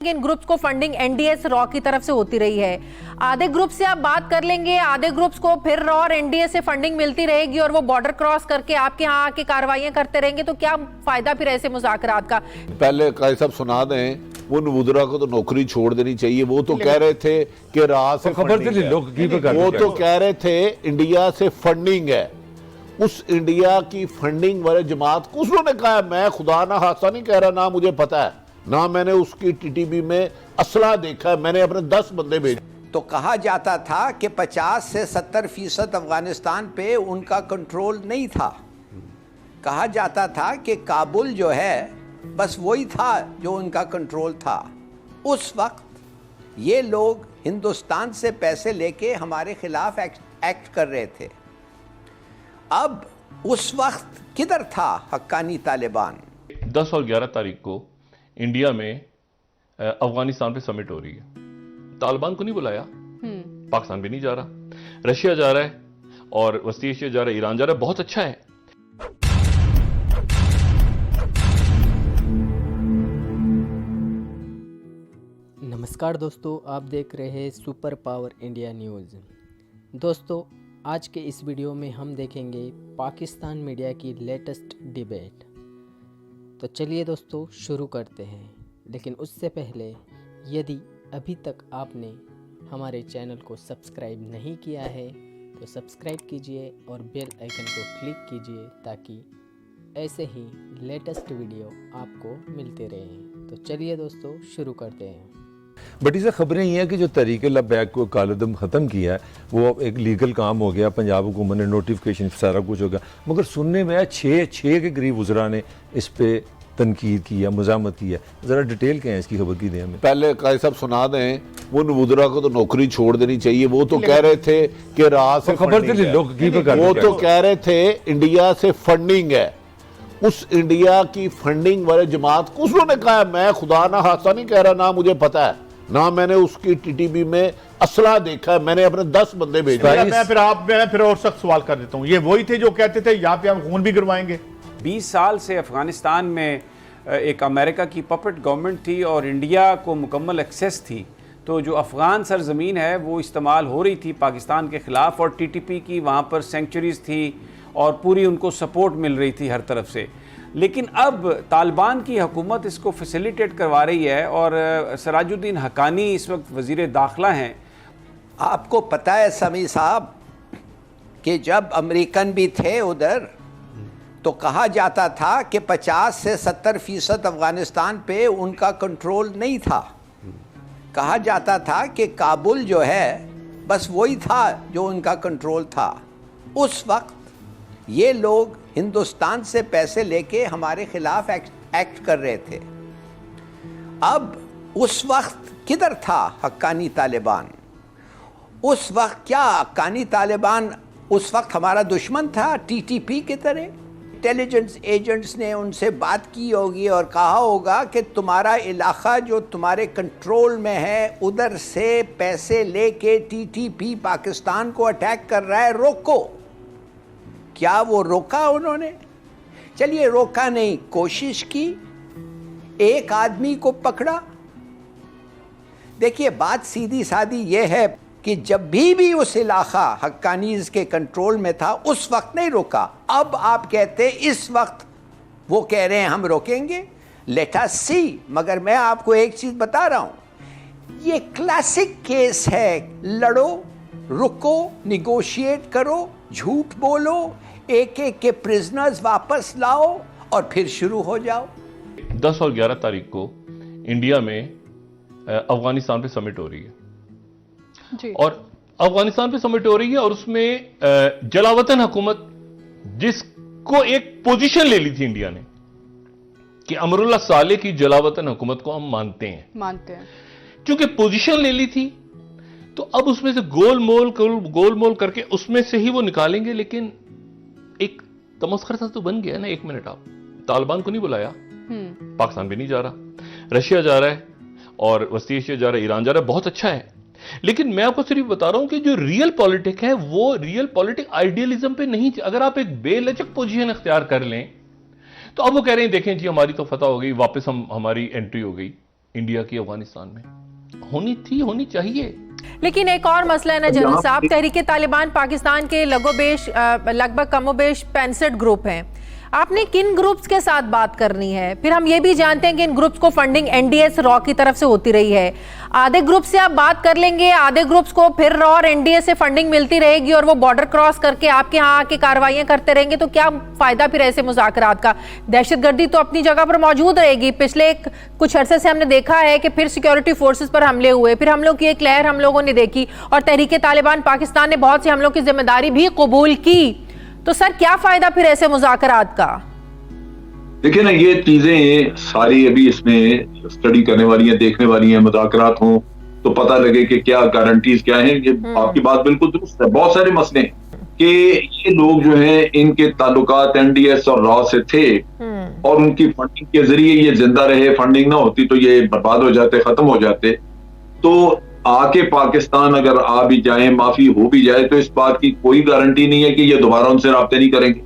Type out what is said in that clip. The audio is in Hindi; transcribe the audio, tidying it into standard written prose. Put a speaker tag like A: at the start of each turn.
A: इन ग्रुप्स को फंडिंग एनडीए रॉ की तरफ से होती रही है। आधे ग्रुप से आप बात कर लेंगे, आधे ग्रुप्स को फिर रॉ और एनडीए से फंडिंग मिलती रहेगी और वो बॉर्डर क्रॉस करके आपके यहाँ आके कार्रवाइयां करते रहेंगे, तो क्या फायदा फिर ऐसे मुज़ाकरात का?
B: पहले काजी साहब सुना दें, वो नबूदरा को तो नौकरी छोड़ देनी चाहिए। वो तो कह रहे थे कि राह से
C: खबर थी लोग
B: वो तो कह रहे थे इंडिया से फंडिंग है। उस इंडिया की फंडिंग वाले जमात को उन्होंने कहा, मैं खुदा ना हादसा नहीं कह रहा, ना मुझे पता है, ना मैंने उसकी टीटीबी में असला देखा है, मैंने अपने 10 बंदे भेजे।
D: तो कहा जाता था कि 50 से 70% अफगानिस्तान पे उनका कंट्रोल नहीं था। कहा जाता था कि काबुल जो है बस वही था जो उनका कंट्रोल था। उस वक्त ये लोग हिंदुस्तान से पैसे लेके हमारे खिलाफ एक्ट कर रहे थे। अब उस वक्त किधर था हक्कानी तालिबान?
E: 10 और 11 तारीख को इंडिया में अफगानिस्तान पे समिट हो रही है। तालिबान को नहीं बुलाया, पाकिस्तान भी नहीं जा रहा, रशिया जा रहा है और वस्ती एशिया जा रहा है, ईरान जा रहा है। बहुत अच्छा है।
F: नमस्कार दोस्तों, आप देख रहे हैं सुपर पावर इंडिया न्यूज़। दोस्तों, आज के इस वीडियो में हम देखेंगे पाकिस्तान मीडिया की लेटेस्ट डिबेट। तो चलिए दोस्तों शुरू करते हैं, लेकिन उससे पहले यदि अभी तक आपने हमारे चैनल को सब्सक्राइब नहीं किया है तो सब्सक्राइब कीजिए और बेल आइकन को क्लिक कीजिए ताकि ऐसे ही लेटेस्ट वीडियो आपको मिलते रहें। तो चलिए दोस्तों शुरू करते हैं।
C: बट इससे खबरें ये हैं कि जो तहरीक लब्बैक को कालदम ख़त्म किया है वो एक लीगल काम हो गया, पंजाब हुकूमत ने नोटिफिकेशन सारा कुछ हो गया, मगर सुनने में आया 6 के करीब वज़रा ने इस पे तनकीद की है, मज़ामत की है। ज़रा डिटेल क्या है इसकी खबर की दें हमें।
B: पहले काजी साहब सुना दें, वो नबूदरा को तो नौकरी छोड़ देनी चाहिए। वो तो कह रहे थे कि राह से
C: खबर थी लोग
B: वो तो कह रहे थे इंडिया से फंडिंग है। उस इंडिया की फंडिंग वाले जमात को उन्होंने कहा, मैं खुदा ना हादसा नहीं कह रहा, ना मुझे पता है, ना मैंने उसकी टीटीबी में असला देखा है, मैंने अपने 10 बंदे भेजे।
G: मैं फिर और सख्त सवाल कर देता हूँ। ये वही थे जो कहते थे यहाँ पे हम खून भी गिरवाएंगे।
H: 20 साल से अफगानिस्तान में एक अमेरिका की पपेट गवर्नमेंट थी और इंडिया को मुकम्मल एक्सेस थी। तो जो अफ़गान सरज़मीन है वो इस्तेमाल हो रही थी पाकिस्तान के ख़िलाफ़, और टीटीपी की वहाँ पर सेंचुरीज़ थी और पूरी उनको सपोर्ट मिल रही थी हर तरफ से। लेकिन अब तालिबान की हुकूमत इसको फैसिलिटेट करवा रही है और सराजुद्दीन हक्कानी इस वक्त वज़ीर दाखिला हैं।
D: आपको पता है समी साहब कि जब अमेरिकन भी थे उधर तो कहा जाता था कि 50 से 70% अफगानिस्तान पे उनका कंट्रोल नहीं था। कहा जाता था कि काबुल जो है बस वही था जो उनका कंट्रोल था। उस वक्त ये लोग हिंदुस्तान से पैसे लेके हमारे खिलाफ एक्ट कर रहे थे। अब उस वक्त किधर था हक्कानी तालिबान? उस वक्त क्या हक्कानी तालिबान उस वक्त हमारा दुश्मन था टीटीपी की तरह? इंटेलिजेंस एजेंट्स ने उनसे बात की होगी और कहा होगा कि तुम्हारा इलाका जो तुम्हारे कंट्रोल में है उधर से पैसे लेके टीटीपी पाकिस्तान को अटैक कर रहा है, रोको। क्या वो रोका उन्होंने? चलिए रोका नहीं, कोशिश की, एक आदमी को पकड़ा। देखिए बात सीधी सादी ये है कि जब भी उस इलाका हक्कानीज के कंट्रोल में था उस वक्त नहीं रोका। अब आप कहते इस वक्त वो कह रहे हैं हम रोकेंगे, लेट अस सी। मगर मैं आपको एक चीज बता रहा हूं, ये क्लासिक केस है, लड़ो, रुको, निगोशिएट करो, झूठ बोलो, एक के प्रिजनर्स वापस लाओ और फिर शुरू हो जाओ।
E: 10 और 11 तारीख को इंडिया में अफगानिस्तान पे समिट हो रही है जी। और अफगानिस्तान पे समिट हो रही है और उसमें जलावतन हुकूमत, जिसको एक पोजीशन ले ली थी इंडिया ने कि अमरुल्लाह साले की जलावतन हुकूमत को हम मानते हैं। क्योंकि पोजीशन ले ली थी तो अब उसमें से गोलमोल करके उसमें से ही वो निकालेंगे। लेकिन एक तमस्खर सा तो बन गया ना। 1 मिनट, आप तालिबान को नहीं बुलाया, पाकिस्तान भी नहीं जा रहा, रशिया जा रहा है और वस्ती एशिया जा रहा है, ईरान जा रहा है। बहुत अच्छा है। लेकिन मैं आपको सिर्फ बता रहा हूं कि जो रियल पॉलिटिक है वो रियल पॉलिटिक आइडियलिज्म पे नहीं। अगर आप एक बेलचक पोजीशन इख्तियार कर लें तो अब वो कह रहे हैं देखें जी हमारी तो फतह हो गई, वापस हमारी एंट्री हो गई। इंडिया की अफगानिस्तान में होनी चाहिए।
A: लेकिन एक और मसला है ना जनरल साहब, तहरीके तालिबान पाकिस्तान के लगभग कमोबेश 65 ग्रुप हैं। आपने किन ग्रुप्स के साथ बात करनी है? फिर हम ये भी जानते हैं कि इन ग्रुप्स को फंडिंग एनडीएस रॉ की तरफ से होती रही है। आधे ग्रुप से आप बात कर लेंगे, आधे ग्रुप्स को फिर रॉ और एनडीएस से फंडिंग मिलती रहेगी और वो बॉर्डर क्रॉस करके आपके यहाँ आके कार्रवाइयां करते रहेंगे, तो क्या फायदा फिर ऐसे मुज़ाकरात का? दहशतगर्दी तो अपनी जगह पर मौजूद रहेगी। पिछले कुछ अरसे से हमने देखा है कि फिर सिक्योरिटी फोर्सेस पर हमले हुए, फिर हमलों की एक लहर हम लोगों ने देखी और तहरीके तालिबान पाकिस्तान ने बहुत से हमलों की जिम्मेदारी भी कबूल की। तो सर क्या फायदा फिर ऐसे मुज़ाकरात का?
I: देखिए ना, ये चीजें सारी अभी इसमें स्टडी करने वाली हैं, देखने वाली हैं। मुज़ाकरात हों तो पता लगे कि क्या गारंटीज क्या हैं। ये आपकी बात बिल्कुल दुरुस्त है। बहुत सारे मसले कि ये लोग जो हैं इनके ताल्लुकात एनडीएस और रॉ से थे और उनकी फंडिंग के जरिए ये जिंदा रहे। फंडिंग ना होती तो ये बर्बाद हो जाते, खत्म हो जाते। तो आके पाकिस्तान अगर आ भी जाए, माफी हो भी जाए, तो इस बात की कोई गारंटी नहीं है कि ये दोबारा उनसे राब्ते नहीं करेंगे।